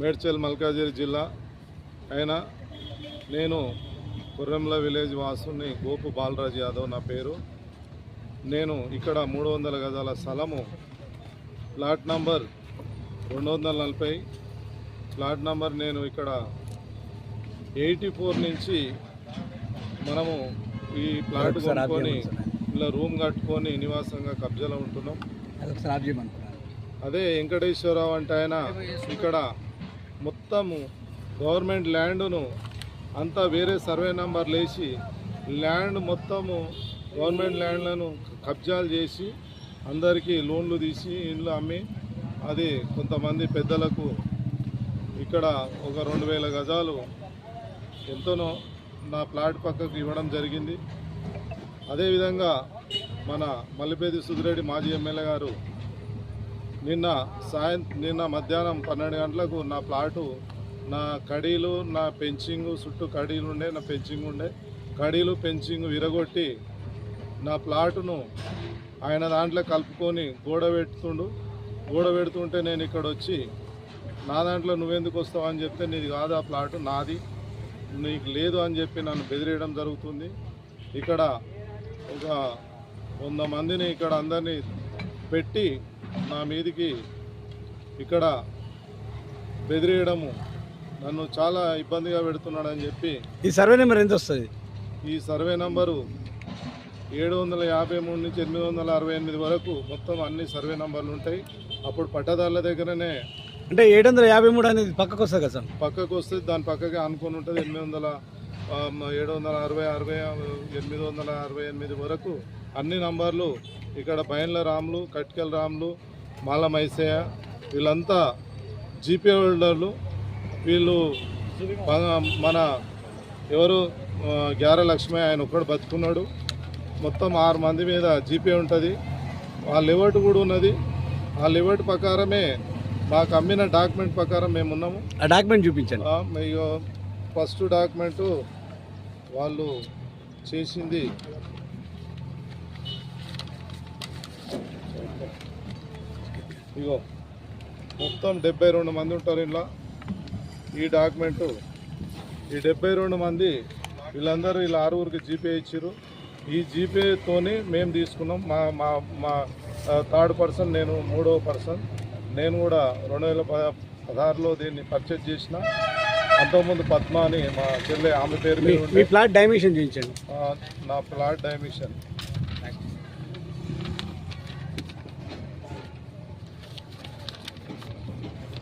మేడ్చల్ మల్కాజిగిరి జిల్లా అయినా నేను కుర్రెంల విలేజ్ వాసుని గోపు బాలరాజ్ యాదవ్ నా పేరు. నేను ఇక్కడ 300 గజాల స్థలము ప్లాట్ నంబర్ 240 ప్లాట్ నంబర్ నేను ఇక్కడ 84 నుంచి మనము ఈ ప్లాట్ కొనుక్కొని ఇలా రూమ్ కట్టుకొని నివాసంగా కబ్జాలో ఉంటున్నాం. అదే వెంకటేశ్వరరావు అంటే ఆయన ఇక్కడ మొత్తము గవర్నమెంట్ ల్యాండ్ను అంతా వేరే సర్వే నంబర్లు వేసి ల్యాండ్ మొత్తము గవర్నమెంట్ ల్యాండ్లను కబ్జాలు చేసి అందరికీ లోన్లు తీసి ఇండ్లు అమ్మి అది కొంతమంది పెద్దలకు ఇక్కడ ఒక 2000 గజాలు ఎంతనో నా ప్లాట్ పక్కకు ఇవ్వడం జరిగింది. అదేవిధంగా మన మల్లిపేది సుధిరెడ్డి మాజీ ఎమ్మెల్యే గారు నిన్న మధ్యాహ్నం 12 గంటలకు నా ప్లాటు నా కడీలు నా పెంచింగు చుట్టూ కడీలు ఉండే నా పెంచింగ్ ఉండే కడీలు పెంచింగ్ విరగొట్టి నా ప్లాటును ఆయన దాంట్లో కలుపుకొని గోడ పెడుతుంటే నేను ఇక్కడ వచ్చి నా దాంట్లో నువ్వెందుకు వస్తావు అని చెప్తే నీది కాదు, ఆ ప్లాటు నాది, నీకు లేదు అని చెప్పి నన్ను బెదిరియడం జరుగుతుంది. ఇక్కడ ఒక 100 మందిని ఇక్కడ అందరినీ పెట్టి నా మీదికి ఇక్కడ బెదిరియడము నన్ను చాలా ఇబ్బందిగా పెడుతున్నాడని చెప్పి. ఈ సర్వే నెంబర్ ఎంత వస్తుంది? ఈ సర్వే నంబరు 753 నుంచి 868 వరకు మొత్తం అన్ని సర్వే నంబర్లు ఉంటాయి. అప్పుడు పట్టదారుల దగ్గరనే అంటే 753 అనేది పక్కకు వస్తుంది కదా సార్? పక్కకు వస్తుంది, దాని పక్కకే అనుకుని ఉంటుంది. 868 వరకు అన్ని నంబర్లు ఇక్కడ బయన్ల రాములు, కట్కెల రాములు, మాల మైసయ్య వీళ్ళంతా జీపే హోల్డర్లు. వీళ్ళు మన ఎవరు గ్యార లక్ష్మి ఆయన ఒక్కడు బతుకున్నాడు. మొత్తం 6 మంది మీద జీపే ఉంటుంది. ఆ లెవెట్ కూడా ఉన్నది. ఆ లెవెట్ ప్రకారమే మాకు అమ్మిన డాక్యుమెంట్ ప్రకారం మేము ఉన్నాము. ఆ డాక్యుమెంట్ చూపించండి. ఫస్ట్ డాక్యుమెంటు వాళ్ళు చేసింది ఇగో మొత్తం 72 మంది ఉంటారు ఇలా. ఈ డాక్యుమెంటు ఈ 72 మంది వీళ్ళందరూ వీళ్ళ 6గురికి జీపే ఇచ్చారు. ఈ జీపేతోని మేము తీసుకున్నాం. మా థర్డ్ పర్సన్, నేను 3వ పర్సన్. నేను కూడా 2016లో దీన్ని పర్చేజ్ చేసిన. అంతకుముందు పద్మ అని మా చెల్లె, ఆమె పేరు మీద ప్లాట్ డైమెన్షన్ చూపించండి. నా ప్లాట్ డైమెన్షన్